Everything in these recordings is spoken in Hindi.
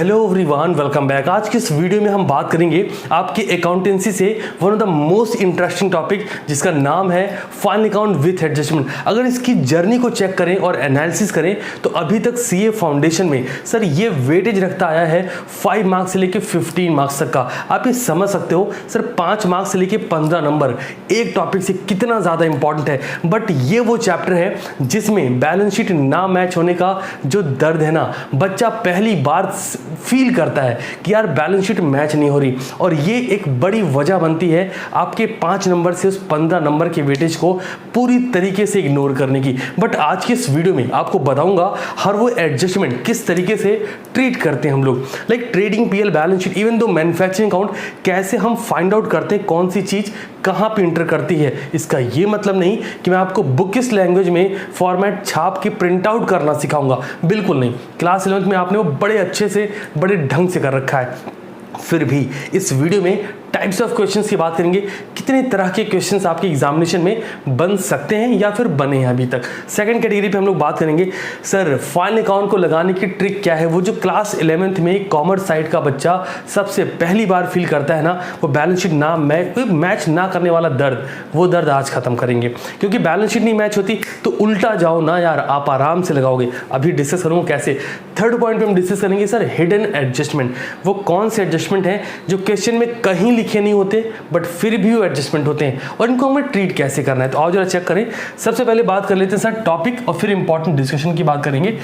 Hello everyone, welcome back. आज की इस वीडियो में हम बात करेंगे आपकी अकाउंटेंसी से one of the most interesting topic जिसका नाम है फाइनल अकाउंट विथ एडजस्टमेंट। अगर इसकी जर्नी को चेक करें और एनालिसिस करें तो अभी तक सीए फाउंडेशन में सर ये वेटेज रखता आया है 5 मार्क्स से लेकर 15 मार्क्स तक का। आप ये समझ सकते हो सर 5 मार्क्स से लेकर 15 नंबर एक टॉपिक से कितना ज़्यादा इंपॉर्टेंट है। बट ये वो चैप्टर है जिसमें बैलेंस शीट ना मैच होने का जो दर्द है ना, बच्चा पहली बार फील करता है कि यार बैलेंस शीट मैच नहीं हो रही, और ये एक बड़ी वजह बनती है आपके 5 नंबर से उस 15 नंबर के वेटेज को पूरी तरीके से इग्नोर करने की। बट आज की इस वीडियो में आपको बताऊंगा हर वो एडजस्टमेंट किस तरीके से ट्रीट करते हैं हम लोग, like trading PL balance sheet even though manufacturing account, कैसे हम फाइंड आउट करते हैं कौन सी चीज कहां पे इंटर करती है। इसका ये मतलब नहीं कि मैं आपको बुकिश लैंग्वेज में फॉर्मेट छाप के प्रिंट आउट करना सिखाऊंगा, बिल्कुल नहीं। क्लास 11th में आपने वो बड़े अच्छे से बड़े ढंग से कर रखा है। फिर भी इस वीडियो में टाइप्स ऑफ क्वेश्चंस की बात करेंगे, कितने तरह के क्वेश्चंस आपके एग्जामिनेशन में बन सकते हैं या फिर बने हैं अभी तक। सेकंड कैटेगरी पे हम लोग बात करेंगे सर फाइनल अकाउंट को लगाने की ट्रिक क्या है। वो जो क्लास 11th में कॉमर्स साइड का बच्चा सबसे पहली बार फील करता है ना, वो बैलेंस शीट ना मैच ना करने वाला दर्द, वो दर्द आज खत्म करेंगे। क्योंकि बैलेंस शीट नहीं मैच होती तो उल्टा जाओ ना यार, आप आराम से लगाओगे। अभी डिस्कस करूँगा कैसे। थर्ड पॉइंट पे हम डिस्कस करेंगे सर हिडन एडजस्टमेंट। वो कौन से एडजस्टमेंट है जो क्वेश्चन में कहीं लिखे नहीं होते बट फिर भी वो एडजस्टमेंट होते हैं, और इनको हमें ट्रीट कैसे करना है। तो आओ जरा चेक करें। सबसे पहले बात कर लेते हैं सर टॉपिक, और फिर इंपॉर्टेंट डिस्कशन की बात करेंगे।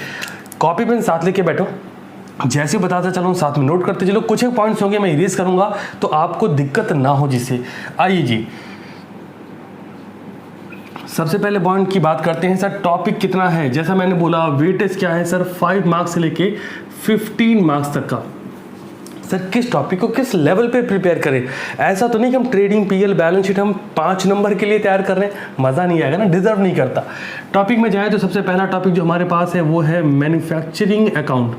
कॉपी पेन साथ लेके बैठो, जैसे बताता चलो साथ में नोट करते चलो। कुछ एक पॉइंट्स होंगे मैं इरेज करूंगा तो आपको दिक्कत ना हो जिससे। आइए जी, सबसे पहले पॉइंट की बात करते हैं सर टॉपिक कितना है। जैसा मैंने बोला वेटेज क्या है सर 5 मार्क्स से लेके 15 मार्क्स तक का। सर किस टॉपिक को किस लेवल पे प्रिपेयर करें। ऐसा तो नहीं कि हम ट्रेडिंग पीएल बैलेंस शीट हम 5 नंबर के लिए तैयार कर रहे हैं, मज़ा नहीं आएगा ना, डिजर्व नहीं करता। टॉपिक में जाए तो सबसे पहला टॉपिक जो हमारे पास है वो है मैन्युफैक्चरिंग अकाउंट।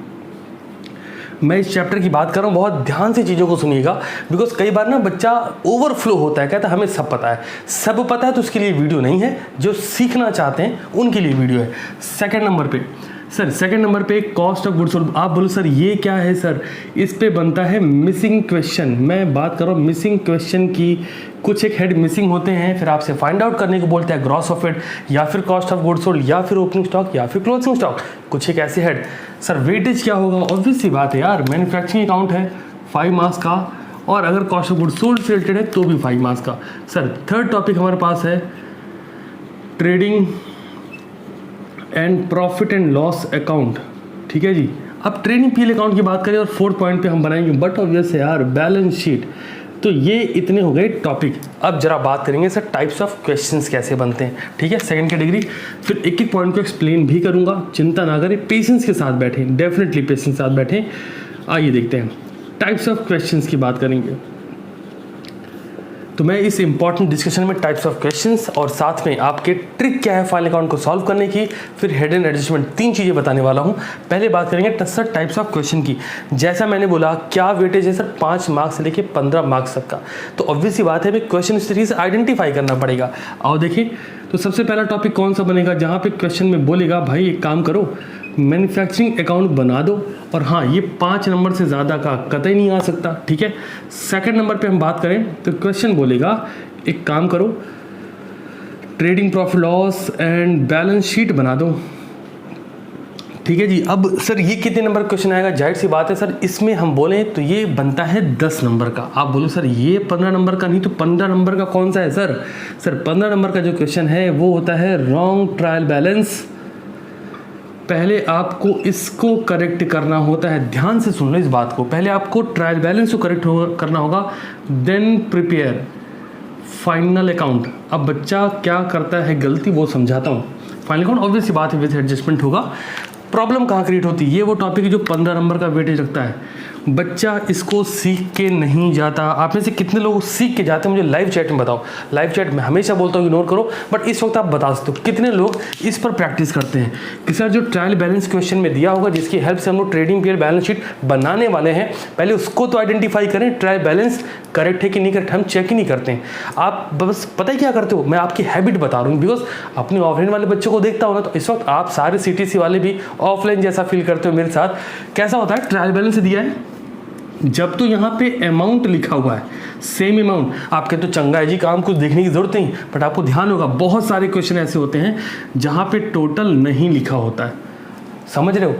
मैं इस चैप्टर की बात कर रहा हूँ, बहुत ध्यान से चीज़ों को सुनिएगा, बिकॉज कई बार ना बच्चा ओवरफ्लो होता है, कहता है हमें सब पता है। सब पता है तो उसके लिए वीडियो नहीं है, जो सीखना चाहते हैं उनके लिए वीडियो है। सेकंड नंबर पे सर, सेकंड नंबर पे कॉस्ट ऑफ गुड्स सोल्ड। आप बोलो सर ये क्या है सर, इस पे बनता है मिसिंग क्वेश्चन। मैं बात कर रहा हूँ मिसिंग क्वेश्चन की। कुछ एक हेड मिसिंग होते हैं, फिर आपसे फाइंड आउट करने को बोलते हैं ग्रॉस प्रॉफिट या फिर कॉस्ट ऑफ गुड्स सोल्ड या फिर ओपनिंग स्टॉक या फिर क्लोजिंग स्टॉक, कुछ एक ऐसे हेड। सर वेटेज क्या होगा, ऑब्वियस सी बात है यार, मैन्युफैक्चरिंग अकाउंट है 5 मार्क्स का, और अगर कॉस्ट ऑफ गुड्स सोल्ड से रिलेटेड है तो भी 5 मार्क्स का। सर थर्ड टॉपिक हमारे पास है trading and profit and loss account. ठीक है जी, अब ट्रेडिंग पीएल अकाउंट की बात करें और फोर्थ पॉइंट पे हम बनाएंगे बट ऑब्वियस है यार बैलेंस शीट। तो ये इतने हो गए टॉपिक। अब जरा बात करेंगे सर टाइप्स ऑफ क्वेश्चंस कैसे बनते हैं। ठीक है, सेकंड कैटेगरी, फिर एक एक पॉइंट को एक्सप्लेन भी करूंगा, चिंता ना करें, पेशेंस के साथ बैठें, डेफिनेटली पेशेंस के साथ बैठें। आइए देखते हैं टाइप्स ऑफ क्वेश्चंस की बात करेंगे। तो मैं इस इंपॉर्टेंट डिस्कशन में टाइप्स ऑफ क्वेश्चंस और साथ में आपके ट्रिक क्या है फाइनल अकाउंट को सॉल्व करने की, फिर हिडन एडजस्टमेंट, 3 चीज़ें बताने वाला हूं। पहले बात करेंगे सर टाइप्स ऑफ क्वेश्चन की। जैसा मैंने बोला क्या वेटेज है सर 5 मार्क्स से लेके 15 मार्क्स तक का, तो ऑब्वियस सी बात है हमें क्वेश्चन इस तरीके से आइडेंटिफाई करना पड़ेगा। आओ देखिए, तो सबसे पहला टॉपिक कौन सा बनेगा, जहाँ पे क्वेश्चन में बोलेगा भाई एक काम करो मैन्युफैक्चरिंग अकाउंट बना दो, और हाँ ये 5 नंबर से ज़्यादा का कतई नहीं आ सकता। ठीक है, सेकंड नंबर पे हम बात करें तो क्वेश्चन बोलेगा एक काम करो trading profit loss and balance sheet बना दो। ठीक है जी, अब सर ये कितने नंबर क्वेश्चन आएगा, जाहिर सी बात है सर इसमें हम बोलें तो ये बनता है 10 नंबर का। आप बोलो सर ये 15 नंबर का नहीं तो 15 नंबर का कौन सा है सर। सर 15 नंबर का जो क्वेश्चन है वो होता है रॉन्ग ट्रायल बैलेंस। पहले आपको इसको करेक्ट करना होता है, ध्यान से सुन लो इस बात को, पहले आपको ट्रायल बैलेंस को करेक्ट करना होगा, देन प्रिपेयर फाइनल अकाउंट। अब बच्चा क्या करता है गलती वो समझाता हूँ। फाइनल अकाउंट ऑब्वियसली बात है विथ एडजस्टमेंट होगा। प्रॉब्लम कहाँ क्रिएट होती है, ये वो टॉपिक है जो 15 नंबर का वेटेज रखता है। बच्चा इसको सीख के नहीं जाता। आप में से कितने लोग सीख के जाते हैं मुझे लाइव चैट में बताओ। लाइव चैट में हमेशा बोलता हूँ इग्नोर करो, बट इस वक्त आप बता सकते हो कितने लोग इस पर प्रैक्टिस करते हैं कि सर जो ट्रायल बैलेंस क्वेश्चन में दिया होगा जिसकी हेल्प से हम लोग ट्रेडिंग पीरियड बैलेंस शीट बनाने वाले हैं, पहले उसको तो आइडेंटिफाई करें, ट्रायल बैलेंस करेक्ट है कि नहीं करेक्ट, हम चेक ही नहीं करते हैं। आप बस पता है क्या करते हो, मैं आपकी हैबिट बता रहा हूँ, बिकॉज अपने ऑफलाइन वाले बच्चों को देखता हूँ ना, तो इस वक्त आप सारे CTC वाले भी ऑफलाइन जैसा फील करते हो मेरे साथ। कैसा होता है, ट्रायल बैलेंस दिया है, जब तो यहाँ पे अमाउंट लिखा हुआ है सेम अमाउंट, आपके तो चंगा है जी, काम कुछ देखने की जरूरत नहीं, बट आपको ध्यान होगा बहुत सारे क्वेश्चन ऐसे होते हैं जहाँ पे टोटल नहीं लिखा होता है। समझ रहे हो,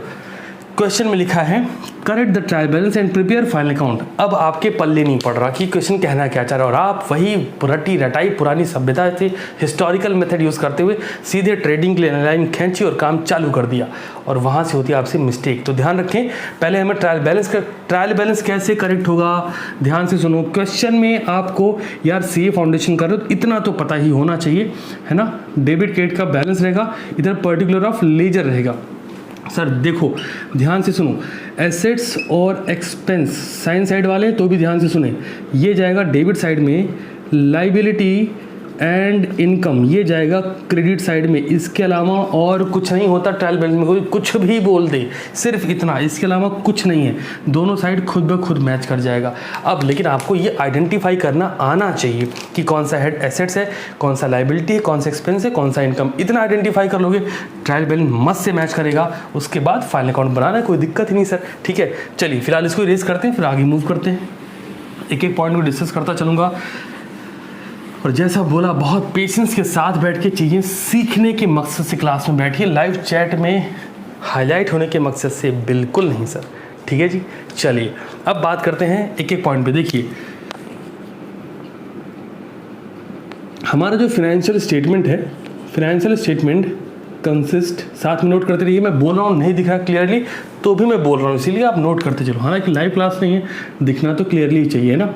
क्वेश्चन में लिखा है correct the trial balance and prepare final account. अब आपके पल्ले नहीं पड़ रहा कि क्वेश्चन कहना क्या चाह रहा है, और आप वही रटी रटाई पुरानी सभ्यता से हिस्टोरिकल मेथड यूज़ करते हुए सीधे ट्रेडिंग के लिए लाइन खींची और काम चालू कर दिया, और वहाँ से होती है आपसे मिस्टेक। तो ध्यान रखें, पहले हमें ट्रायल बैलेंस कैसे करेक्ट होगा, ध्यान से सुनो। क्वेश्चन में आपको यार CA फाउंडेशन कर रहे हो इतना तो पता ही होना चाहिए, है ना। डेबिट क्रेडिट का बैलेंस रहेगा, इधर पर्टिकुलर ऑफ लेजर रहेगा। सर देखो ध्यान से सुनो, एसेट्स और एक्सपेंस साइन साइड वाले तो भी ध्यान से सुने, ये जाएगा डेबिट साइड में, लाइबिलिटी एंड इनकम ये जाएगा क्रेडिट साइड में। इसके अलावा और कुछ नहीं होता ट्रायल बैलेंस में, कोई कुछ भी बोल दे सिर्फ इतना, इसके अलावा कुछ नहीं है, दोनों साइड खुद ब खुद मैच कर जाएगा। अब लेकिन आपको ये आइडेंटिफाई करना आना चाहिए कि कौन सा हेड एसेट्स है, कौन सा लाइबिलिटी है, कौन सा एक्सपेंस है, कौन सा इनकम। इतना आइडेंटिफाई कर लोगे ट्रायल बैलेंस मस्त से मैच करेगा, उसके बाद फाइनल अकाउंट बनाना कोई दिक्कत ही नहीं सर। ठीक है, चलिए फिलहाल इसको इरेज करते हैं, फिर आगे मूव करते हैं, एक एक पॉइंट को डिस्कस करता चलूँगा। और जैसा बोला बहुत पेशेंस के साथ बैठ के चीज़ें सीखने के मकसद से क्लास में बैठिए, लाइव चैट में हाईलाइट होने के मकसद से बिल्कुल नहीं सर। ठीक है जी, चलिए अब बात करते हैं एक एक पॉइंट पे। देखिए हमारा जो फाइनेंशियल स्टेटमेंट है, फाइनेंशियल स्टेटमेंट कंसिस्ट, साथ में नोट करते रहिए, मैं बोल रहा हूँ नहीं दिख रहा क्लियरली तो भी मैं बोल रहा हूँ, इसीलिए आप नोट करते चलो, हालांकि लाइव क्लास नहीं है, दिखना तो क्लियरली चाहिए ना।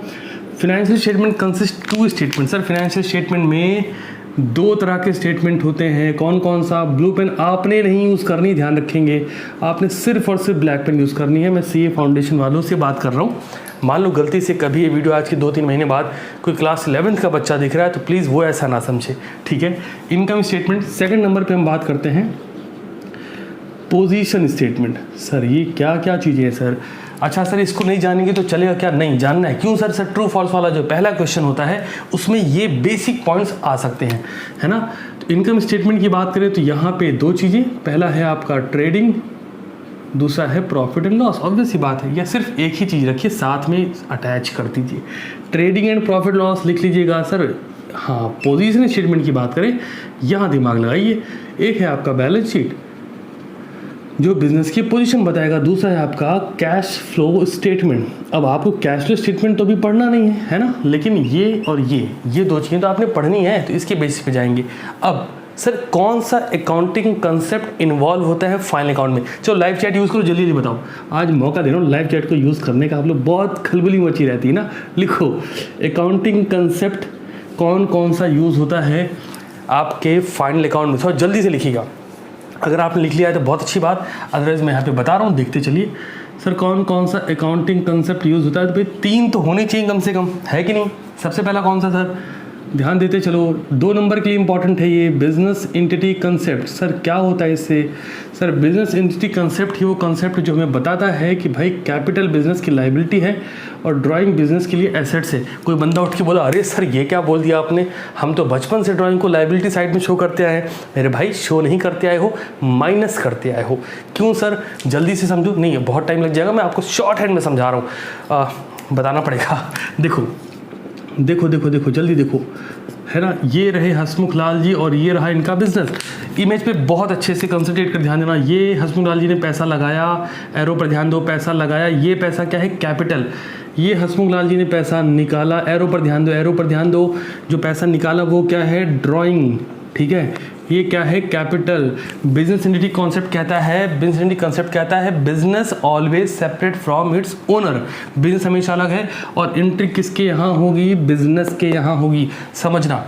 Financial statement consist 2 statement. Sir financial statement में 2 तरह के स्टेटमेंट होते हैं, कौन कौन सा। ब्लू पेन आपने नहीं यूज़ करनी, ध्यान रखेंगे, आपने सिर्फ और सिर्फ ब्लैक पेन यूज़ करनी है। मैं CA फाउंडेशन वालों से बात कर रहा हूँ। मान लो गलती से कभी ये वीडियो आज के 2-3 महीने बाद कोई क्लास 11th का बच्चा दिख रहा है तो प्लीज़ वो ऐसा ना समझे, ठीक है। इनकम स्टेटमेंट सेकंड नंबर पे हम बात करते हैं। पोजीशन स्टेटमेंट, सर ये क्या क्या चीज़ें हैं सर। अच्छा सर इसको नहीं जानेंगे तो चलेगा क्या, नहीं जानना है। क्यों सर ट्रू फॉल्स वाला जो पहला क्वेश्चन होता है उसमें ये बेसिक पॉइंट्स आ सकते हैं, है ना। तो इनकम स्टेटमेंट की बात करें तो यहाँ पे 2 चीज़ें, पहला है आपका ट्रेडिंग, दूसरा है प्रॉफिट एंड लॉस। ऑब्वियस सी बात है, या सिर्फ एक ही चीज़ रखिए साथ में अटैच कर दीजिए, ट्रेडिंग एंड प्रॉफिट लॉस लिख लीजिएगा सर। हाँ पोजीशन स्टेटमेंट की बात करें, यहाँ दिमाग लगाइए, एक है आपका बैलेंस शीट जो बिजनेस की पोजीशन बताएगा, दूसरा है आपका कैश फ्लो स्टेटमेंट। अब आपको कैश फ्लो स्टेटमेंट तो भी पढ़ना नहीं है ना, लेकिन ये और ये 2 चीज़ें तो आपने पढ़नी है, तो इसके बेसिस पे जाएंगे। अब सर कौन सा अकाउंटिंग कंसेप्ट इन्वॉल्व होता है फाइनल अकाउंट में। चलो लाइव चैट यूज़ करो, जल्दी जल्दी बताओ, आज मौका दे रहा हूँ लाइव चैट को यूज़ करने का। आप लोग बहुत खलबली मची रहती है ना, लिखो अकाउंटिंग कंसेप्ट कौन कौन सा यूज़ होता है आपके फाइनल अकाउंट में। थोड़ा जल्दी से लिखिएगा, अगर आपने लिख लिया है तो बहुत अच्छी बात, अदरवाइज़ मैं यहाँ पे बता रहा हूँ, देखते चलिए। सर कौन कौन सा अकाउंटिंग कंसेप्ट यूज़ होता है, तो भाई 3 तो होने चाहिए कम से कम, है कि नहीं। सबसे पहला कौन सा सर, ध्यान देते चलो, 2 नंबर के लिए इंपॉर्टेंट है ये बिजनेस एंटिटी कंसेप्ट। सर क्या होता है इससे, सर बिजनेस एंटिटी कंसेप्ट ही वो कंसेप्ट जो हमें बताता है कि भाई कैपिटल बिजनेस की लाइबिलिटी है और ड्राइंग बिजनेस के लिए एसेट्स है। कोई बंदा उठ के बोला अरे सर ये क्या बोल दिया आपने, हम तो बचपन से ड्राइंग को लाइबिलिटी साइड में शो करते आए हैं। मेरे भाई शो नहीं करते आए हो, माइनस करते आए हो। क्यों सर, जल्दी से समझो, नहीं बहुत टाइम लग जाएगा, मैं आपको शॉर्ट हैंड में समझा रहा हूँ, बताना पड़ेगा। देखो देखो देखो देखो जल्दी देखो, है ना, ये रहे हसमुख लाल जी और ये रहा इनका बिजनेस। इमेज पे बहुत अच्छे से कंसंट्रेट कर ध्यान देना। ये हसमुख लाल जी ने पैसा लगाया, एरो पर ध्यान दो, पैसा लगाया, ये पैसा क्या है कैपिटल। ये हसमुख लाल जी ने पैसा निकाला, एरो पर ध्यान दो, एरो पर ध्यान दो, जो पैसा निकाला वो क्या है ड्राइंग, ठीक है, ये क्या है कैपिटल। बिजनेस एंटिटी कॉन्सेप्ट कहता है, बिजनेस एंटिटी कॉन्सेप्ट कहता है business always separate from its owner. Business हमेशा अलग है और एंट्री किसके यहाँ होगी, बिजनेस के यहाँ होगी, समझना।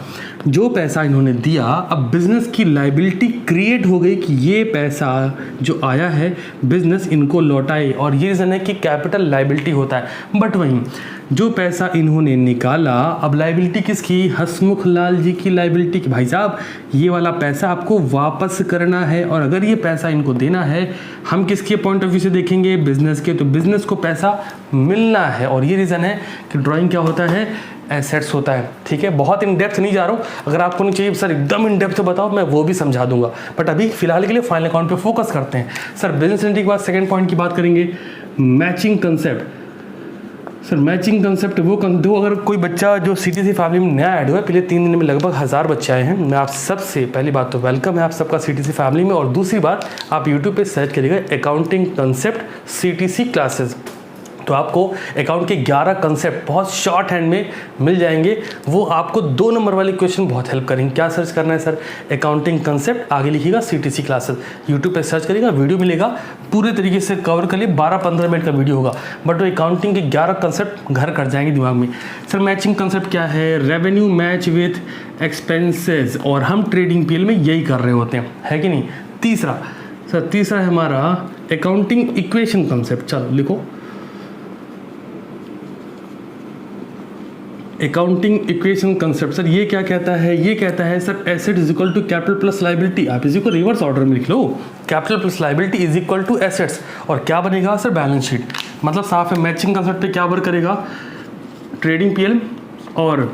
जो पैसा इन्होंने दिया, अब बिजनेस की लाइबिलिटी क्रिएट हो गई कि ये पैसा जो आया है बिजनेस इनको लौटाए, और ये रीज़न है कि कैपिटल लाइबिलिटी होता है। बट वहीं जो पैसा इन्होंने निकाला, अब लाइबिलिटी किसकी? हसमुख लाल जी की लाइबिलिटी की। भाई साहब ये वाला पैसा आपको वापस करना है, और अगर ये पैसा इनको देना है, हम किसके पॉइंट ऑफ व्यू से देखेंगे? बिजनेस के। तो बिजनेस को पैसा मिलना है, और ये रीज़न है कि ड्राइंग क्या होता है? एसेट्स होता है। ठीक है, बहुत इन डेप्थ नहीं जा रहा हूँ, अगर आपको नहीं चाहिए सर एकदम इन डेप्थ बताओ मैं वो भी समझा दूंगा, बट अभी फिलहाल के लिए फाइनल अकाउंट पे फोकस करते हैं। सर बिजनेस एंट्री के बाद सेकंड पॉइंट की बात करेंगे, matching concept. Sir matching concept वो दो, अगर कोई बच्चा जो सीटीसी फैमिली में नया ऐड हुआ है, पिछले 3 दिन में लगभग 1000 बच्चे आए हैं, मैं आप सबसे पहली बात तो वेलकम है आप सबका सीटीसी फैमिली में, और दूसरी बात आप यूट्यूब पे सर्च करिएगा अकाउंटिंग कंसेप्ट सीटीसी क्लासेस, तो आपको अकाउंट के 11 कंसेप्ट बहुत शॉर्ट हैंड में मिल जाएंगे। वो आपको 2 नंबर वाले क्वेश्चन बहुत हेल्प करेंगे। क्या सर्च करना है सर? अकाउंटिंग कंसेप्ट, आगे लिखिएगा सीटीसी क्लासेस, यूट्यूब पे सर्च करिएगा, वीडियो मिलेगा, पूरे तरीके से कवर कर लिए, 12-15 मिनट का वीडियो होगा, बट वो अकाउंटिंग के 11 कंसेप्ट घर कर जाएंगे दिमाग में। सर मैचिंग कंसेप्ट क्या है? रेवेन्यू मैच विथ एक्सपेंसेस, और हम ट्रेडिंग पीएल में यही कर रहे होते हैं, है कि नहीं? तीसरा है हमारा अकाउंटिंग इक्वेशन कंसेप्ट, चलो लिखो अकाउंटिंग इक्वेशन कंसेप्ट। सर ये क्या कहता है? ये कहता है sir asset is equal to capital plus liability, आप इसी को रिवर्स ऑर्डर में लिख लो, capital plus liability is equal to assets, और क्या बनेगा सर? Balance sheet. मतलब साफ है, मैचिंग कंसेप्ट पे क्या वर्क करेगा? ट्रेडिंग पीएल, और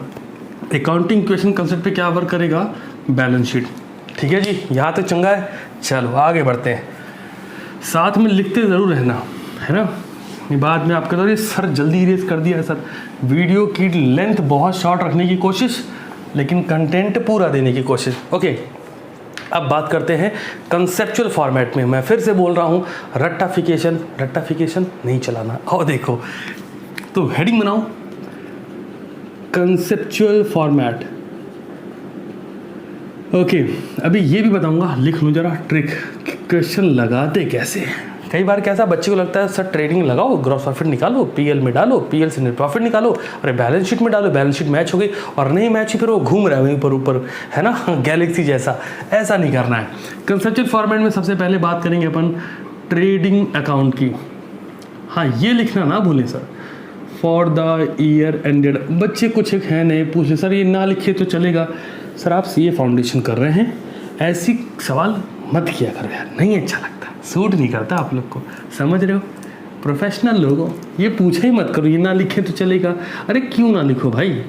अकाउंटिंग इक्वेशन कंसेप्ट पे क्या वर्क करेगा? Balance sheet. ठीक है जी, यहाँ तक चंगा है। चलो आगे बढ़ते हैं, साथ में लिखते ज़रूर रहना, है ना? बाद में आपके तो सर जल्दी इरेज कर दिया है सर, वीडियो की लेंथ बहुत शॉर्ट रखने की कोशिश, लेकिन कंटेंट पूरा देने की कोशिश। ओके, अब बात करते हैं कंसेप्चुअल फॉर्मेट में। मैं फिर से बोल रहा हूँ, रट्टाफिकेशन नहीं चलाना। और देखो, तो हेडिंग बनाओ कंसेप्चुअल फॉर्मेट। ओके, अभी ये भी बताऊंगा, लिख लो जरा ट्रिक, क्वेश्चन लगाते कैसे। कई बार कैसा बच्चे को लगता है सर ट्रेडिंग लगाओ, ग्रॉस प्रॉफिट निकालो, पीएल में डालो, पीएल से नेट प्रॉफिट निकालो, अरे बैलेंस शीट में डालो, बैलेंस शीट मैच हो गई, और नहीं मैच ही फिर वो घूम रहा है वहीं पर ऊपर, है ना, गैलेक्सी जैसा। ऐसा नहीं करना है। कंसेप्चुअल फॉर्मेट में सबसे पहले बात करेंगे अपन ट्रेडिंग अकाउंट की। हाँ ये लिखना ना भूलें sir, for the year ended. बच्चे कुछ एक है नहीं, पूछे सर ये ना लिखे तो चलेगा। सर आप सीए फाउंडेशन कर रहे हैं, ऐसी सवाल मत किया करो यार, नहीं अच्छा लगता, सूट नहीं करता आप लोग को, समझ रहे हो? प्रोफेशनल लोगों, ये पूछे ही मत करो ये ना लिखे तो चलेगा। अरे क्यों ना लिखो भाई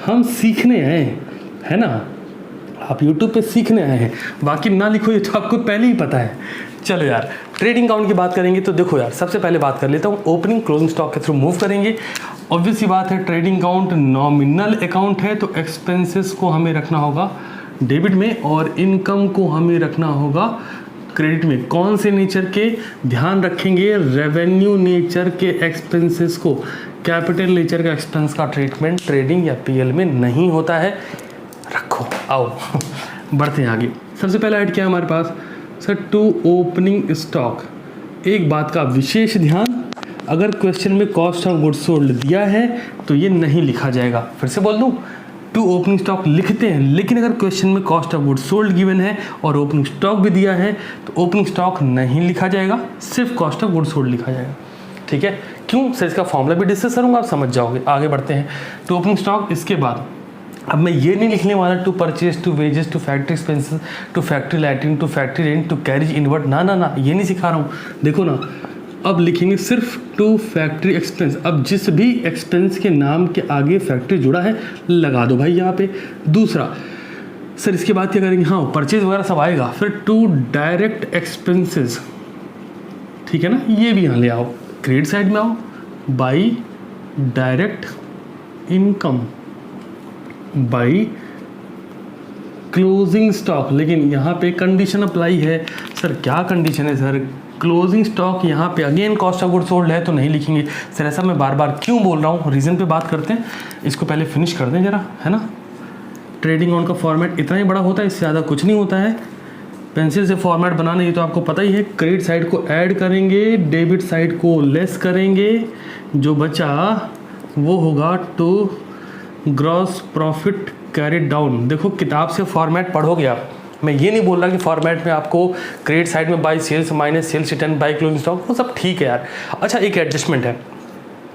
हम सीखने आए हैं, है ना, आप यूट्यूब पे सीखने आए हैं, बाकी ना लिखो ये तो आपको पहले ही पता है। चलो यार, ट्रेडिंग अकाउंट की बात करेंगे तो देखो यार, सबसे पहले बात कर लेता हूँ ओपनिंग क्लोजिंग स्टॉक के थ्रू मूव करेंगे। ऑब्वियस सी बात है, ट्रेडिंग अकाउंट नॉमिनल अकाउंट है, तो एक्सपेंसेस को हमें रखना होगा डेबिट में, और इनकम को हमें रखना होगा क्रेडिट में। कौन से नेचर के? ध्यान रखेंगे, रेवेन्यू नेचर के एक्सपेंसेस को। कैपिटल नेचर का एक्सपेंस का ट्रीटमेंट ट्रेडिंग या पीएल में नहीं होता है। रखो, आओ बढ़ते हैं आगे। सबसे पहला ऐड क्या है हमारे पास सर? To opening stock. एक बात का विशेष ध्यान, अगर क्वेश्चन में कॉस्ट ऑफ गुड्स सोल्ड दिया है तो ये नहीं लिखा जाएगा। फिर से बोल दूं, टू ओपनिंग स्टॉक लिखते हैं, लेकिन अगर क्वेश्चन में cost of goods sold given है और ओपनिंग स्टॉक भी दिया है तो ओपनिंग स्टॉक नहीं लिखा जाएगा, सिर्फ कॉस्ट ऑफ गुड्स सोल्ड लिखा जाएगा। ठीक है, क्यों सर? इसका फॉर्मूला भी डिस्कस करूंगा, आप समझ जाओगे। आगे बढ़ते हैं, टू ओपनिंग स्टॉक। इसके बाद अब मैं ये नहीं लिखने वाला to purchase, to wages, to factory expenses, to factory lighting, to factory rent, to carriage inward, ना, ये नहीं सिखा रहा हूँ। देखो ना, अब लिखेंगे सिर्फ टू फैक्ट्री एक्सपेंस। अब जिस भी एक्सपेंस के नाम के आगे फैक्ट्री जुड़ा है लगा दो भाई यहाँ पे। दूसरा सर, इसके बाद क्या करेंगे? हाँ, परचेज वगैरह सब आएगा। फिर टू डायरेक्ट एक्सपेंसेस, ठीक है ना, ये भी यहाँ ले आओ, क्रेडिट साइड में आओ, by direct income, by closing stock. लेकिन यहाँ पे कंडीशन अप्लाई है। सर क्या कंडीशन है सर? क्लोजिंग स्टॉक यहाँ पे again cost of goods sold है तो नहीं लिखेंगे। सर ऐसा मैं बार बार क्यों बोल रहा हूँ, रीज़न पे बात करते हैं। इसको पहले फिनिश कर दें जरा, है ना। ट्रेडिंग अकाउंट का फॉर्मेट इतना ही बड़ा होता है, इससे ज़्यादा कुछ नहीं होता है। पेंसिल से फॉर्मेट बनाना ये तो आपको पता ही है। क्रेडिट साइड को ऐड करेंगे, डेबिट साइड को लेस करेंगे, जो बचा वो होगा to gross profit carried down. देखो किताब से फॉर्मेट पढ़ोगे आप, मैं ये नहीं बोल रहा कि फॉर्मेट में आपको क्रेडिट साइड में by sales minus sales return by closing stock, वो सब ठीक है यार। अच्छा एक एडजस्टमेंट है,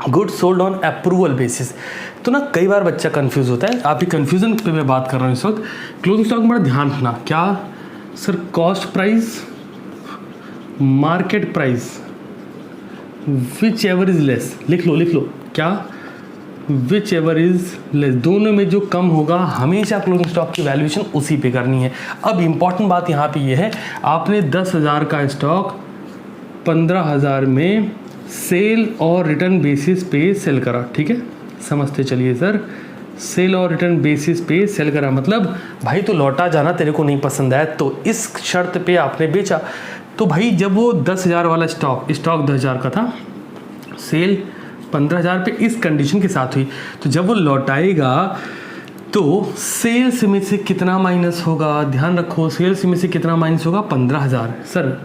good sold on approval basis. तो ना कई बार बच्चा कंफ्यूज होता है, आपकी कंफ्यूजन पे मैं बात कर रहा हूँ इस वक्त। क्लोजिंग स्टॉक में बड़ा ध्यान रखना, क्या sir cost price market price which ever is less, लिख लो क्या विच एवर इज लेस, दोनों में जो कम होगा हमेशा क्लोजिंग स्टॉक की वैल्यूएशन उसी पे करनी है। अब इंपॉर्टेंट बात यहाँ पे ये है, आपने 10,000 का स्टॉक 15,000 में सेल और रिटर्न बेसिस पे सेल करा, ठीक है, समझते चलिए सर, सेल और रिटर्न बेसिस पे सेल करा मतलब भाई तो लौटा जाना तेरे को नहीं पसंद आया तो इस शर्त पे आपने बेचा। तो भाई जब वो 10,000 वाला स्टॉक 10,000 का था, सेल 15,000 पे इस कंडीशन के साथ हुई, तो जब वो लौटाएगा तो सेल्स में से कितना माइनस होगा, ध्यान रखो सेल्स में से कितना माइनस होगा 15,000। सर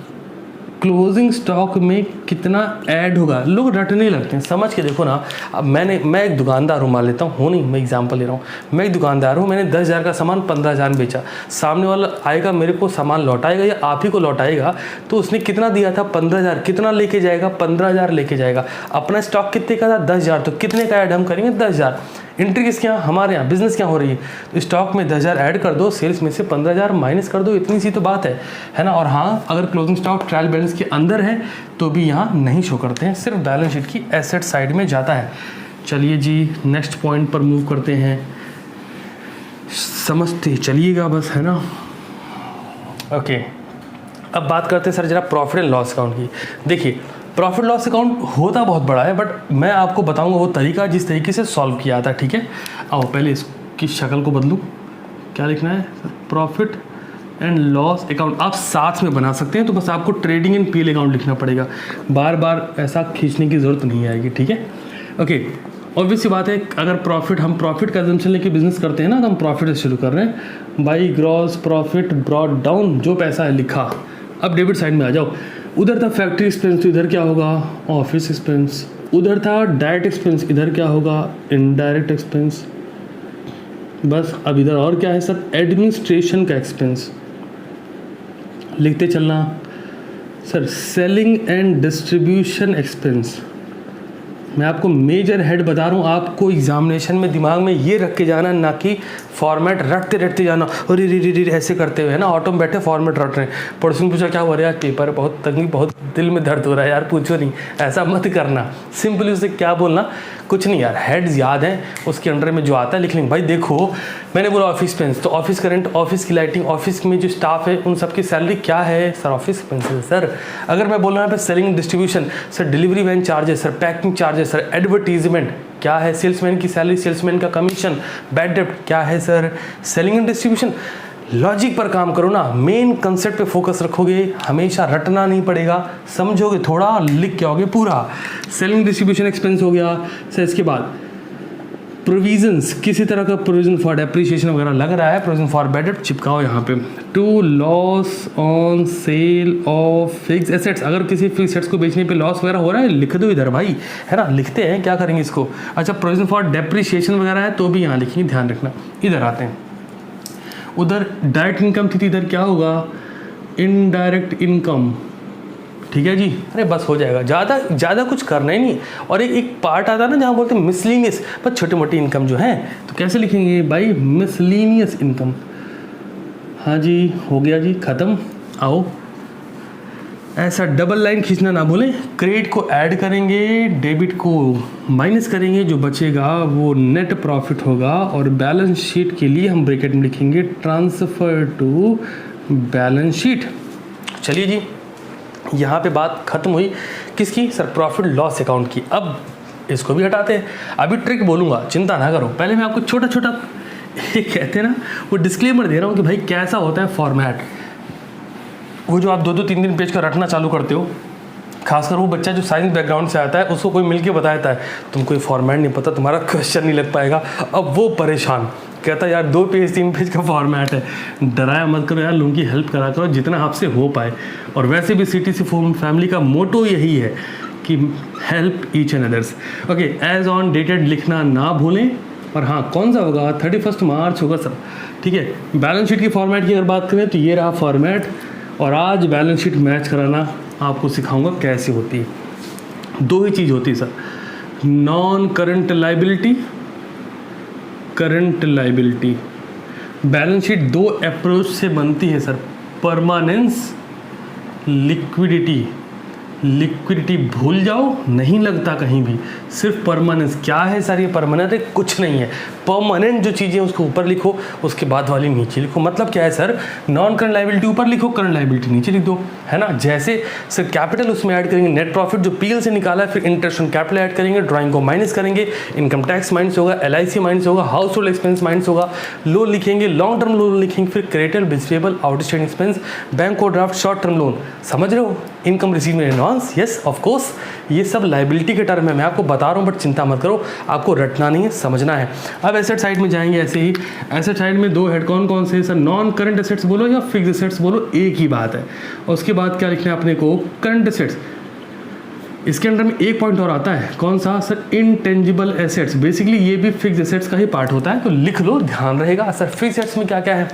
क्लोजिंग स्टॉक में कितना ऐड होगा, लोग रटने लगते हैं, समझ के देखो ना। अब मैं एक दुकानदार हूँ, मान लेता हूँ नहीं, मैं एग्जांपल ले रहा हूँ, मैं एक दुकानदार हूँ, मैंने 10,000 का सामान 15,000 में बेचा, सामने वाला आएगा मेरे को सामान लौटाएगा या आप ही को लौटाएगा, तो उसने कितना दिया था 15,000, कितना लेके जाएगा 15,000 लेके जाएगा। अपना स्टॉक कितने का था 10,000, तो कितने का ऐड हम करेंगे 10,000। एंट्री किसके यहाँ, हमारे यहाँ, बिजनेस क्या हो रही है, तो स्टॉक में 10,000 ऐड कर दो, सेल्स में से 15,000 माइनस कर दो, इतनी सी तो बात है ना। और हाँ अगर क्लोजिंग स्टॉक ट्रायल बैलेंस के अंदर है तो भी यहाँ नहीं शो करते हैं, सिर्फ बैलेंस शीट की एसेट साइड में जाता है। चलिए जी नेक्स्ट पॉइंट पर मूव करते हैं, समझते चलिएगा बस, है ना। ओके अब बात करते हैं सर जरा प्रॉफिट एंड लॉस अकाउंट की। देखिए प्रॉफिट लॉस अकाउंट होता बहुत बड़ा है, बट मैं आपको बताऊंगा वो तरीका जिस तरीके से सॉल्व किया था, ठीक है। आओ पहले इसकी शक्ल को बदलूं, क्या लिखना है प्रॉफिट एंड लॉस अकाउंट, आप साथ में बना सकते हैं, तो बस आपको ट्रेडिंग एंड पीएल अकाउंट लिखना पड़ेगा, बार बार ऐसा खींचने की ज़रूरत नहीं आएगी, ठीक है। ओके ऑब्वियस सी बात है, अगर हम प्रॉफिट का एजम्पशन लेके बिजनेस करते हैं ना, तो हम प्रॉफिट से शुरू कर रहे हैं, by gross profit brought down, जो पैसा है लिखा। अब डेबिट साइड में आ जाओ, उधर था फैक्ट्री एक्सपेंस, तो इधर क्या होगा ऑफिस एक्सपेंस, उधर था डायरेक्ट एक्सपेंस, इधर क्या होगा इनडायरेक्ट एक्सपेंस। बस अब इधर और क्या है सर एडमिनिस्ट्रेशन का एक्सपेंस, लिखते चलना sir. Selling and distribution expense, मैं आपको मेजर हेड बता रहा हूँ, आपको एग्जामिनेशन में दिमाग में ये रख के जाना, ना कि फॉर्मेट रटते जाना, और री ऐसे करते हुए, है ना, ऑटो में बैठे फॉर्मेट रट रहे हैं। पड़ोसी ने पूछा क्या हो रहा है यार, पेपर बहुत तकलीफ, बहुत दिल में दर्द हो रहा है यार, पूछो नहीं, ऐसा मत करना। सिंपली उसे क्या बोलना, कुछ नहीं यार, हेड्स याद है, उसके अंडर में जो आता है लिख लेंगे। भाई देखो मैंने बोला ऑफिस एक्सपेंस, तो ऑफिस करेंट, ऑफिस की लाइटिंग, ऑफिस में जो स्टाफ है उन सबकी सैलरी क्या है सर ऑफिस एक्सपेंसेस सर। अगर मैं बोल रहा हूँ selling distribution sir, delivery van charges sir, packing charges sir, advertisement क्या है, सेल्समैन की सैलरी, सेल्समैन का कमीशन, बैड डेप्ट क्या है sir, selling and distribution. Logic पर काम करो ना, मेन कंसेप्ट पे फोकस रखोगे, हमेशा रटना नहीं पड़ेगा, समझोगे थोड़ा लिख के आओगे पूरा। सेलिंग डिस्ट्रीब्यूशन एक्सपेंस हो गया सर। इसके बाद प्रोविजंस, किसी तरह का प्रोविजन फॉर डेप्रिसिएशन वगैरह लग रहा है, प्रोविजन फॉर बैड डेप्ट चिपकाओ यहाँ पे। To loss on sale of fix assets, अगर किसी फिक्स एसेट्स को बेचने पे लॉस वगैरह हो रहा है लिख दो इधर भाई, है ना, लिखते हैं क्या करेंगे इसको। अच्छा प्रोविजन फॉर डेप्रिसिएशन वगैरह है तो भी यहाँ लिखेंगे, ध्यान रखना। इधर आते हैं, उधर डायरेक्ट इनकम थी, इधर क्या होगा इनडायरेक्ट इनकम, ठीक है जी। अरे बस हो जाएगा, ज़्यादा कुछ करना ही नहीं। और एक पार्ट आता है ना जहाँ बोलते हैं मिसलीनियस, बस छोटी मोटी इनकम जो है, तो कैसे लिखेंगे भाई मिसलीनियस इनकम। हाँ जी हो गया जी ख़त्म। आओ ऐसा डबल लाइन खींचना ना भूलें, क्रेडिट को ऐड करेंगे, डेबिट को माइनस करेंगे, जो बचेगा वो नेट प्रॉफिट होगा। और बैलेंस शीट के लिए हम ब्रैकेट में लिखेंगे ट्रांसफ़र टू बैलेंस शीट। चलिए जी यहाँ पे बात खत्म हुई किसकी सर, प्रॉफिट लॉस अकाउंट की। अब इसको भी हटाते हैं, अभी ट्रिक बोलूँगा, चिंता ना करो। पहले मैं आपको छोटा छोटा कहते हैं ना वो डिस्क्लेमर दे रहा हूँ कि भाई कैसा होता है फॉर्मेट। वो जो आप 2-3 पेज का रटना चालू करते हो, खासकर वो बच्चा जो साइंस बैकग्राउंड से आता है, उसको कोई मिलके बताता है तुमको ये फॉर्मेट नहीं पता, तुम्हारा क्वेश्चन नहीं लग पाएगा। अब वो परेशान कहता है यार 2 पेज 3 पेज का फॉर्मेट है। डराया मत करो यार, लोगों की हेल्प करा करो जितना आपसे हो पाए। और वैसे भी CTC फैमिली का मोटो यही है कि help each and others. Okay as on dated लिखना ना भूलें, और हाँ कौन सा होगा, 31 मार्च होगा सर। ठीक है, बैलेंस शीट की फॉर्मेट की अगर बात करें तो ये रहा फॉर्मेट, और आज बैलेंस शीट मैच कराना आपको सिखाऊंगा कैसे होती है। दो ही चीज़ होती है sir, non current liability, current liability. Balance sheet दो अप्रोच से बनती है सर, परमानेंस, लिक्विडिटी। लिक्विडिटी भूल जाओ, नहीं लगता कहीं भी, सिर्फ परमानेंस। क्या है सर ये परमानेंट है? कुछ नहीं है, परमानेंट जो चीज़ें उसको ऊपर लिखो, उसके बाद वाली नीचे लिखो। मतलब क्या है सर, नॉन करंट लाइबिलिटी ऊपर लिखो, करंट लाइबिलिटी नीचे लिख दो, है ना। जैसे सर कैपिटल उसमें ऐड करेंगे, नेट प्रॉफिट जो पीएल से निकाला है, फिर इंटरेस्ट ऑन कैपिटल ऐड करेंगे, ड्राइंग को माइनस करेंगे, इनकम टैक्स माइनस होगा, LIC माइनस होगा, हाउस होल्ड एक्सपेंस माइनस होगा, लोन लिखेंगे, लॉन्ग टर्म लोन लिखेंगे, फिर credit, receivable, outstanding expense, bank overdraft, short term loan. समझ रहे हो, इनकम रिसीव में एडवांस, यस ऑफ कोर्स, ये सब लाइबिलिटी के टर्म है। मैं आपको बता रहा हूँ बट चिंता मत करो, आपको रटना नहीं है, समझना है। अब एसेट साइड में जाएंगे। ऐसे ही एसेट साइड में दो हेड कौन कौन से सर, नॉन करंट एसेट्स बोलो या फिक्स्ड एसेट्स बोलो, एक ही बात है। और उसके बाद क्या लिखना है अपने को, करंट एसेट्स। इसके अंडर में एक पॉइंट और आता है, कौन सा सर, इंटेंजिबल एसेट्स। बेसिकली ये भी फिक्स्ड एसेट्स का ही पार्ट होता है, तो लिख लो, ध्यान रहेगा सर। फिक्स्ड एसेट्स में क्या क्या है,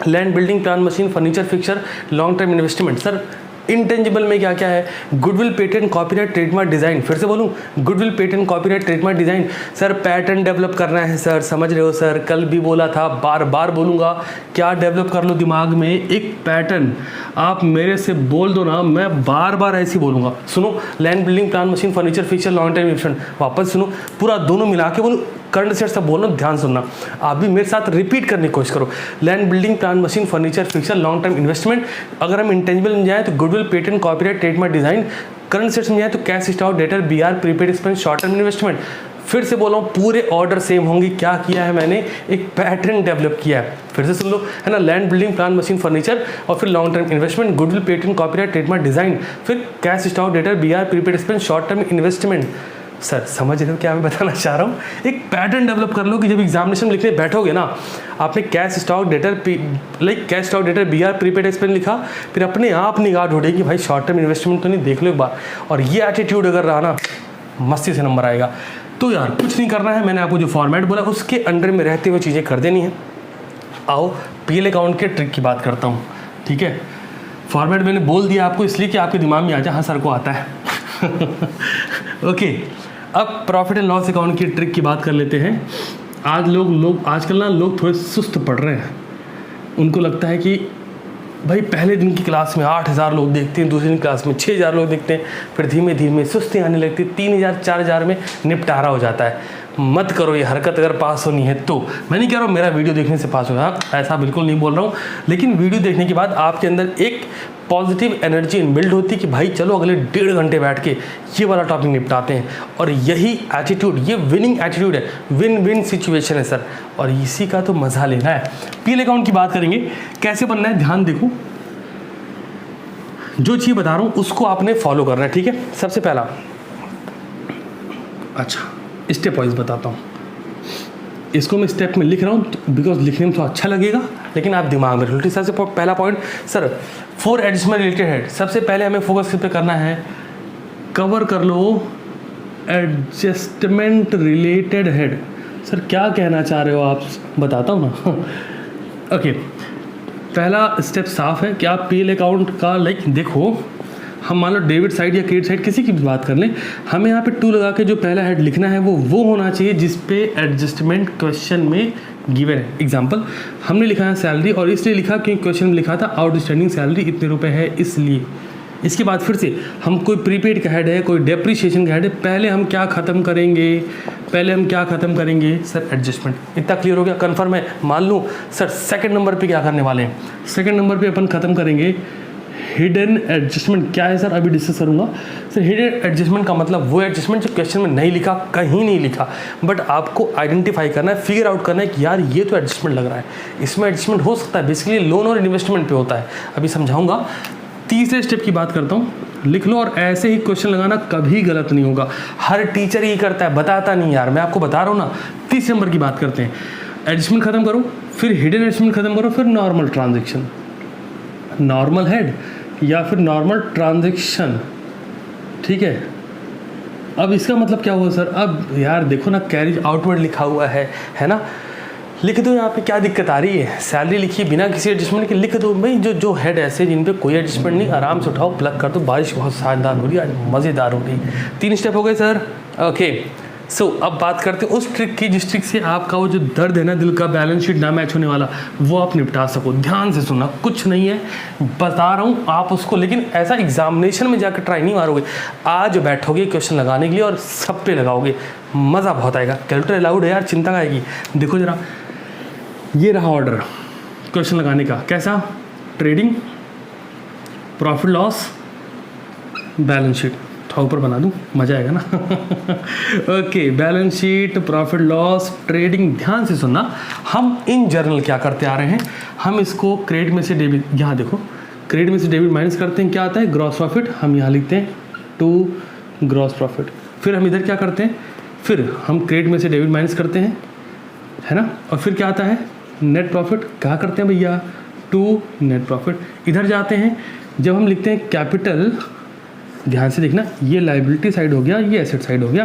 land, building, plant, machine, furniture, fixture, long term investment. Sir intangible में क्या क्या है, goodwill, patent, copyright, trademark, design. फिर से बोलूँ, goodwill, patent, copyright, trademark, design. Sir pattern develop करना है सर, समझ रहे हो सर, कल भी बोला था, बार बार बोलूँगा, क्या डेवलप कर लो दिमाग में, एक पैटर्न। आप मेरे से बोल दो ना, मैं बार बार ऐसे ही बोलूँगा। सुनो, land, building, plant, machine, furniture, fixture, long term investment. वापस सुनो, पूरा दोनों मिला के बोलो, करंट एसेट्स सब बोलो, ध्यान सुनना। आप भी मेरे साथ रिपीट करने की कोशिश करो, land, building, plant, machine, furniture, fixture, long term investment. अगर हम इंटेंजिबल में जाए तो goodwill, patent, copyright, trademark, design. Current assets में जाए तो cash, stock, debtor, BR, prepaid expense, short term investment. फिर से बोलो, पूरे ऑर्डर सेम होंगे। क्या किया है मैंने, एक पैटर्न डेवलप किया है। फिर से सुन लो, है ना, land, building, plant, machine, furniture, और फिर long term investment, goodwill, patent, copyright, trademark, design, फिर cash, stock, debtor, BR, prepaid expense, short term investment. Sir समझ रहे हो क्या मैं बताना चाह रहा हूँ, एक पैटर्न डेवलप कर लो कि जब एग्जामिनेशन लिखने बैठोगे ना, आपने cash, stock, debtor, cash, stock, debtor, BR, prepaid expense लिखा, फिर अपने आप निगाह ढूंढेगी भाई शॉर्ट टर्म इन्वेस्टमेंट तो नहीं, देख लो एक बार। और ये एटीट्यूड अगर रहा ना, मस्ती से नंबर आएगा। तो यार कुछ नहीं करना है, मैंने आपको जो फॉर्मेट बोला उसके अंडर में रहते हुए चीज़ें कर देनी है। आओ PL अकाउंट के ट्रिक की बात करता हूँ। ठीक है, फॉर्मेट मैंने बोल दिया आपको इसलिए कि आपके दिमाग में आ जाए, हाँ सर को आता है। ओके, अब प्रॉफिट एंड लॉस अकाउंट की ट्रिक की बात कर लेते हैं। आजकल ना लोग थोड़े सुस्त पढ़ रहे हैं। उनको लगता है कि भाई पहले दिन की क्लास में 8,000 लोग देखते हैं, दूसरे दिन क्लास में 6,000 लोग देखते हैं, फिर धीमे धीमे सुस्ती आने लगती है, 3,000 4,000 में निपटारा हो जाता है। मत करो ये हरकत, अगर पास होनी है तो। मैं नहीं कह रहा हूँ मेरा वीडियो देखने से पास होगा, ऐसा बिल्कुल नहीं बोल रहा हूँ, लेकिन वीडियो देखने के बाद आपके अंदर एक पॉजिटिव एनर्जी बिल्ड होती है कि भाई चलो अगले 1.5 घंटे बैठ के ये वाला टॉपिक निपटाते हैं। और यही एटीट्यूड, ये विनिंग एटीट्यूड है, विन विन सिचुएशन है सर, और इसी का तो मज़ा लेना है। PL अकाउंट की बात करेंगे, कैसे बनना है, ध्यान देखो, जो चीज़ बता रहा हूँ उसको आपने फॉलो करना है। ठीक है, सबसे पहला, अच्छा स्टेप वाइज बताता हूँ, इसको मैं स्टेप में लिख रहा हूँ बिकॉज लिखने में तो अच्छा लगेगा, लेकिन आप दिमाग में रखो। सबसे पहला point sir, 4 adjustment related head. सबसे पहले हमें फोकस किस पे करना है, कवर कर लो एडजस्टमेंट रिलेटेड हेड। सर क्या कहना चाह रहे हो आप, बताता हूँ ना। ओके, पहला स्टेप साफ है कि आप PL अकाउंट का देखो, हम मान लो डेबिट साइड या क्रेडिट साइड किसी की भी बात कर लें, हमें यहाँ पे 2 लगा के जो पहला हेड लिखना है वो होना चाहिए जिस पे एडजस्टमेंट क्वेश्चन में गिवन है। एग्जांपल हमने लिखा है सैलरी, और इसलिए लिखा क्योंकि क्वेश्चन में लिखा था आउटस्टैंडिंग सैलरी इतने रुपए है, इसलिए। इसके बाद फिर से हम कोई प्रीपेड का हेड है, कोई डेप्रीशिएशन का हेड है, पहले हम क्या ख़त्म करेंगे, सर एडजस्टमेंट। इतना क्लियर हो गया, कन्फर्म है। मान लूँ सर सेकंड नंबर पे क्या करने वाले हैं, सेकंड नंबर पे अपन ख़त्म करेंगे हिडन एडजस्टमेंट। क्या है सर, अभी डिस्कस करूंगा। सर हिडन एडजस्टमेंट का मतलब वो एडजस्टमेंट जो क्वेश्चन में नहीं लिखा, कहीं नहीं लिखा, बट आपको आइडेंटिफाई करना है, फिगर आउट करना है कि यार ये तो एडजस्टमेंट लग रहा है, इसमें एडजस्टमेंट हो सकता है। बेसिकली लोन और इन्वेस्टमेंट पे होता है, अभी समझाऊंगा। तीसरे स्टेप की बात करता हूँ, लिख लो, और ऐसे ही क्वेश्चन लगाना कभी गलत नहीं होगा। हर टीचर ही करता है, बताता नहीं यार, मैं आपको बता रहा हूँ ना। 30 नंबर की बात करते हैं, एडजस्टमेंट खत्म करो, फिर हिडन एडजस्टमेंट खत्म करो, फिर नॉर्मल ट्रांजेक्शन, नॉर्मल हेड या फिर नॉर्मल ट्रांजैक्शन। ठीक है, अब इसका मतलब क्या हुआ सर? अब यार देखो ना, कैरिज आउटवर्ड लिखा हुआ है ना, लिख दो यहाँ पे, क्या दिक्कत आ रही है? सैलरी लिखिए बिना किसी एडजस्टमेंट के, लिख दो भाई। जो हेड ऐसे जिन पे कोई एडजस्टमेंट नहीं, आराम से उठाओ, प्लग कर दो। बारिश बहुत शानदार हो रही है आज, मज़ेदार हो रही। 3 स्टेप हो गए सर। ओके, सो अब बात करते हैं उस ट्रिक की जिस ट्रिक से आपका वो जो दर्द है ना दिल का, बैलेंस शीट ना मैच होने वाला, वो आप निपटा सको। ध्यान से सुनना, कुछ नहीं है, बता रहा हूँ आप उसको, लेकिन ऐसा एग्जामिनेशन में जाकर ट्राई नहीं मारोगे। आज बैठोगे क्वेश्चन लगाने के लिए और सब पे लगाओगे, मज़ा बहुत आएगा। कैलकुलेटर अलाउड है यार, चिंता का आएगी। देखो जरा, ये रहा ऑर्डर क्वेश्चन लगाने का। कैसा? Trading, profit loss, balance sheet. थोड़ा ऊपर बना दूँ, मज़ा आएगा ना। Okay, balance sheet, profit loss, trading. ध्यान से सुनना, हम इन जर्नल क्या करते आ रहे हैं, हम इसको क्रेडिट में से डेबिट, यहाँ देखो, क्रेडिट में से डेबिट माइनस करते हैं, क्या आता है? Gross profit. हम यहाँ लिखते हैं 2 ग्रॉस प्रॉफिट। फिर हम इधर क्या करते हैं, फिर हम क्रेडिट में से डेबिट माइनस करते हैं, है ना, और फिर क्या आता है? Net profit. क्या करते हैं भैया? 2 नेट प्रॉफिट। इधर जाते हैं, जब हम लिखते हैं कैपिटल, ध्यान से देखना, ये लाइबिलिटी साइड हो गया, ये एसेट साइड हो गया।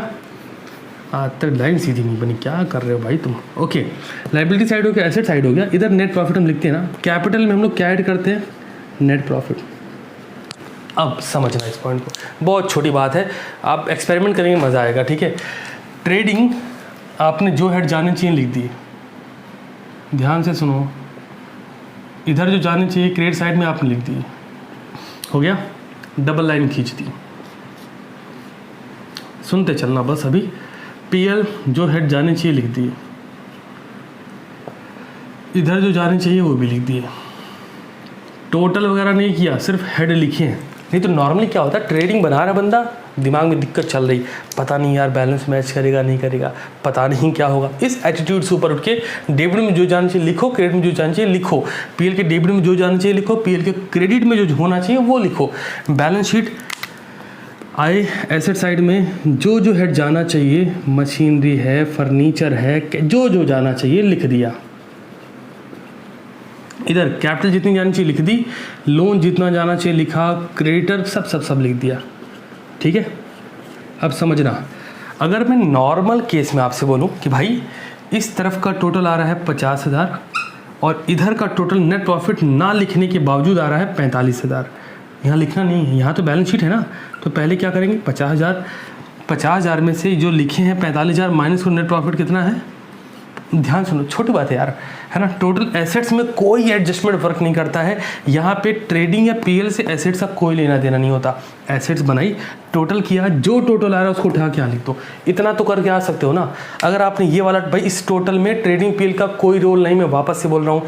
आज तक लाइन सीधी नहीं बनी, क्या कर रहे हो भाई तुम? ओके, लाइबिलिटी साइड हो गया, एसेट साइड हो गया। इधर नेट प्रॉफिट हम लिखते हैं ना, कैपिटल में हम लोग क्या ऐड करते हैं? Net profit. अब समझना इस पॉइंट को, बहुत छोटी बात है, आप एक्सपेरिमेंट करेंगे, मज़ा आएगा। ठीक है, ट्रेडिंग आपने जो हेड जाने चाहिए लिख दिए, ध्यान से सुनो। इधर जो जाने चाहिए क्रेडिट साइड में आपने लिख दिए, हो गया, डबल लाइन खींच दी। सुनते चलना बस। अभी पीएल जो हेड जाने चाहिए लिख दिए, इधर जो जाने चाहिए वो भी लिख दिए। टोटल वगैरह नहीं किया, सिर्फ हेड लिखे हैं। नहीं तो नॉर्मली क्या होता है, ट्रेडिंग बना रहा बंदा, दिमाग में दिक्कत चल रही, पता नहीं यार बैलेंस मैच करेगा नहीं करेगा, पता नहीं क्या होगा। इस एटीट्यूड से ऊपर उठ के डेबिट में जो जाना चाहिए लिखो, क्रेडिट में जो जाना चाहिए लिखो, पीएल के डेबिट में जो जाना चाहिए लिखो, पीएल के क्रेडिट में जो होना चाहिए वो लिखो। बैलेंस शीट आए, एसेट साइड में जो जो हेड जाना चाहिए, मशीनरी है, फर्नीचर है, जो जो जाना चाहिए लिख दिया। इधर कैपिटल जितनी जानी चाहिए लिख दी, लोन जितना जाना चाहिए लिखा, क्रेडिटर सब लिख दिया। ठीक है, अब समझना, अगर मैं नॉर्मल केस में आपसे बोलूं कि भाई इस तरफ का टोटल आ रहा है 50,000 और इधर का टोटल नेट प्रॉफिट ना लिखने के बावजूद आ रहा है 45,000, यहाँ लिखना नहीं है, यहाँ तो बैलेंस शीट है ना, तो पहले क्या करेंगे, 50,000 में से जो लिखे हैं 45,000 माइनस को नेट प्रॉफिट कितना है? ध्यान सुनो, छोटी बात है यार, है ना। टोटल एसेट्स में कोई एडजस्टमेंट वर्क नहीं करता है। यहाँ पे ट्रेडिंग या पीएल से एसेट्स का कोई लेना देना नहीं होता। एसेट्स बनाई, टोटल किया, जो टोटल आ रहा है उसको उठा के यहाँ लिख दो। इतना तो करके आ सकते हो ना। अगर आपने ये वाला, भाई इस टोटल में ट्रेडिंग पीएल का कोई रोल नहीं, मैं वापस से बोल रहा हूँ,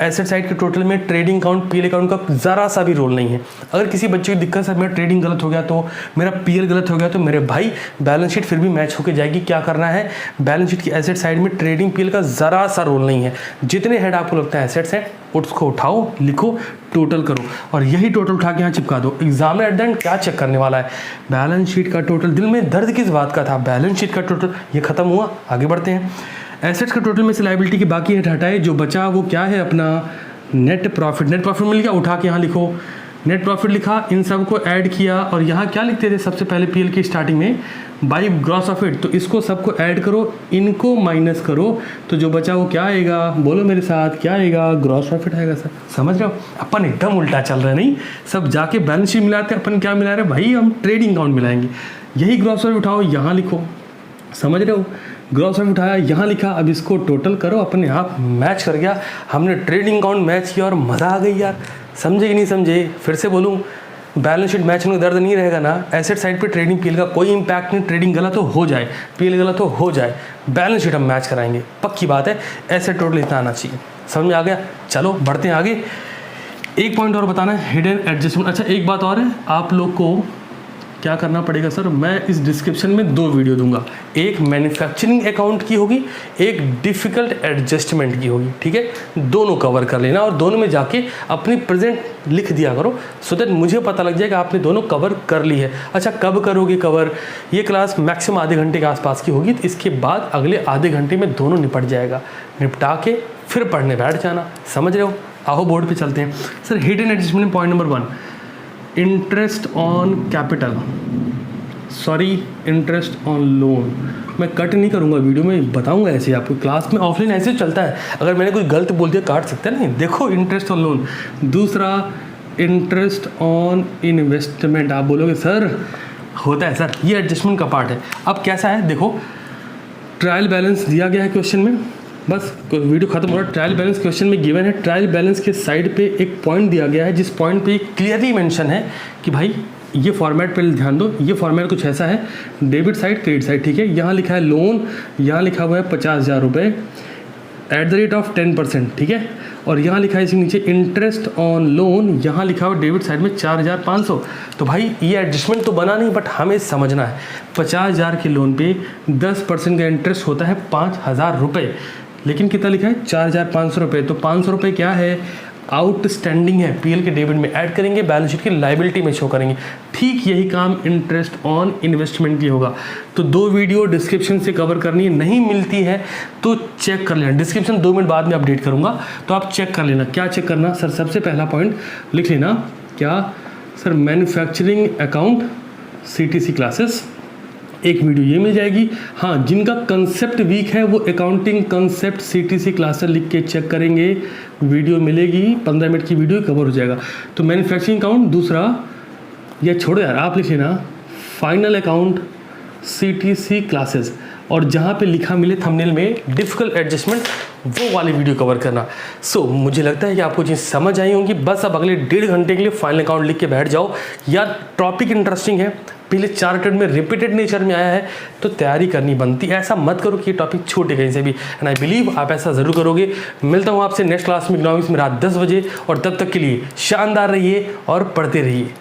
एसेट साइड के टोटल में ट्रेडिंग अकाउंट पीएल अकाउंट का ज़रा सा भी रोल नहीं है। अगर किसी बच्चे की दिक्कत है, मेरा ट्रेडिंग गलत हो गया तो, मेरा पीएल गलत हो गया तो, मेरे भाई बैलेंस शीट फिर भी मैच होकर जाएगी। क्या करना है, बैलेंस शीट की एसेट साइड में ट्रेडिंग पीएल का ज़रा सा रोल नहीं है। जितने हेड आपको लगता है एसेट्स हैं उसको उठाओ, लिखो, टोटल करो और यही टोटल उठा के यहाँ चिपका दो। एग्जामिनर एट द एंड क्या चेक करने वाला है, बैलेंस शीट का टोटल। दिल में दर्द किस बात का था, बैलेंस शीट का टोटल। ये खत्म हुआ, आगे बढ़ते हैं। एसेट्स का टोटल में से लायबिलिटी के बाकी हेड हटाए, जो बचा वो क्या है अपना नेट प्रॉफिट। नेट प्रॉफिट मिल गया, उठा के यहाँ लिखो, नेट प्रॉफिट लिखा, इन सब को ऐड किया और यहाँ क्या लिखते थे सबसे पहले पीएल की स्टार्टिंग में, बाई ग्रॉस प्रॉफिट। तो इसको सबको ऐड करो, इनको माइनस करो, तो जो बचा वो क्या आएगा, बोलो मेरे साथ, क्या आएगा, ग्रॉस प्रॉफिट आएगा। सर समझ रहे हो, अपन एकदम उल्टा चल रहा है। नहीं, सब जाके बैलेंस शीट मिलाते, अपन क्या मिला रहे हैं भाई, हम ट्रेडिंग अकाउंट मिलाएंगे। यही ग्रॉस प्रॉफिट उठाओ, यहाँ लिखो, समझ रहे हो, ग्रॉस प्रॉफिट उठाया, यहाँ लिखा, अब इसको टोटल करो, अपने आप मैच कर गया। हमने ट्रेडिंग अकाउंट मैच किया और मज़ा आ गई यार। समझे कि नहीं समझे, फिर से बोलूँ, बैलेंस शीट मैच होने का दर्द नहीं रहेगा ना। एसेट साइड पे ट्रेडिंग पीएल का कोई इंपैक्ट नहीं, ट्रेडिंग गलत हो जाए, पीएल गलत हो जाए, बैलेंस शीट हम मैच कराएंगे, पक्की बात है। एसेट टोटल इतना आना चाहिए, समझ में आ गया। चलो बढ़ते हैं आगे। एक पॉइंट और बताना है, हिडन एडजस्टमेंट। अच्छा एक बात और है, आप लोग को क्या करना पड़ेगा सर, मैं इस डिस्क्रिप्शन में 2 वीडियो दूंगा, एक मैन्युफैक्चरिंग अकाउंट की होगी, एक डिफ़िकल्ट एडजस्टमेंट की होगी। ठीक है, दोनों कवर कर लेना और दोनों में जाके अपनी प्रेजेंट लिख दिया करो, सो दैट मुझे पता लग जाएगा आपने दोनों कवर कर ली है। अच्छा कब करोगे कवर, ये क्लास मैक्सिमम आधे घंटे के आसपास की होगी, तो इसके बाद अगले आधे घंटे में दोनों निपट जाएगा। निपटा के फिर पढ़ने बैठ जाना, समझ रहे हो। आओ बोर्ड पे चलते हैं। Sir hidden adjustment point number 1, interest on capital. Sorry interest on loan. मैं कट नहीं करूँगा वीडियो में, बताऊँगा ऐसे ही आपको। क्लास में ऑफलाइन ऐसे चलता है, अगर मैंने कुछ गलत बोल दिया काट सकते हैं। नहीं, देखो इंटरेस्ट ऑन लोन। दूसरा इंटरेस्ट ऑन इन्वेस्टमेंट। आप बोलोगे सर होता है सर, ये एडजस्टमेंट का पार्ट है। अब कैसा है देखो, ट्रायल बैलेंस दिया गया है क्वेश्चन में, बस वीडियो खत्म हो रहा है। ट्रायल बैलेंस क्वेश्चन में गिवन है, ट्रायल बैलेंस के साइड पे एक पॉइंट दिया गया है, जिस पॉइंट पे क्लियरली मेंशन है कि भाई ये फॉर्मेट पे ध्यान दो। ये फॉर्मेट कुछ ऐसा है, डेबिट साइड क्रेडिट साइड, ठीक है। यहाँ लिखा है लोन, यहाँ लिखा हुआ है 50,000 रुपये एट द रेट ऑफ 10%, ठीक है। और यहाँ लिखा है इसके नीचे इंटरेस्ट ऑन लोन, यहाँ लिखा हुआ डेबिट साइड में 4,500। तो भाई ये एडजस्टमेंट तो बना नहीं, बट हमें समझना है 50,000 के लोन पे 10% का इंटरेस्ट होता है 5,000 रुपये, लेकिन कितना लिखा है 4,500 रुपये। तो 500 रुपये क्या है, आउटस्टैंडिंग है, पीएल के डेबिट में ऐड करेंगे, बैलेंस शीट की लाइबिलिटी में शो करेंगे। ठीक यही काम इंटरेस्ट ऑन इन्वेस्टमेंट की होगा। तो 2 वीडियो डिस्क्रिप्शन से कवर करनी है, नहीं मिलती है तो चेक कर लेना, डिस्क्रिप्शन 2 मिनट बाद में अपडेट करूंगा, तो आप चेक कर लेना। क्या चेक करना सर, सबसे पहला पॉइंट लिख लेना, क्या sir, manufacturing account CTC classes, एक वीडियो ये मिल जाएगी। हाँ, जिनका कंसेप्ट वीक है वो अकाउंटिंग कंसेप्ट CTC क्लासेस लिख के चेक करेंगे, वीडियो मिलेगी, 15 मिनट की वीडियो कवर हो जाएगा। तो मैन्युफैक्चरिंग अकाउंट, दूसरा ये छोड़ो यार, आप लिख लेना फाइनल अकाउंट CTC क्लासेस, और जहाँ पे लिखा मिले थंबनेल में डिफिकल्ट एडजस्टमेंट, वो वाली वीडियो कवर करना। सो मुझे लगता है कि आपको चीज़ समझ आई होंगी। बस अब अगले 1.5 घंटे के लिए फाइनल अकाउंट लिख के बैठ जाओ। यार टॉपिक इंटरेस्टिंग है, पहले 4 अटेम्प्ट में रिपीटेड नेचर में आया है, तो तैयारी करनी बनती है। ऐसा मत करो कि ये टॉपिक छूटे कहीं से भी, एंड आई बिलीव आप ऐसा ज़रूर करोगे। मिलता हूँ आपसे नेक्स्ट क्लास में इकोनॉमिक्स में रात 10 बजे, और तब तक के लिए शानदार रहिए और पढ़ते रहिए।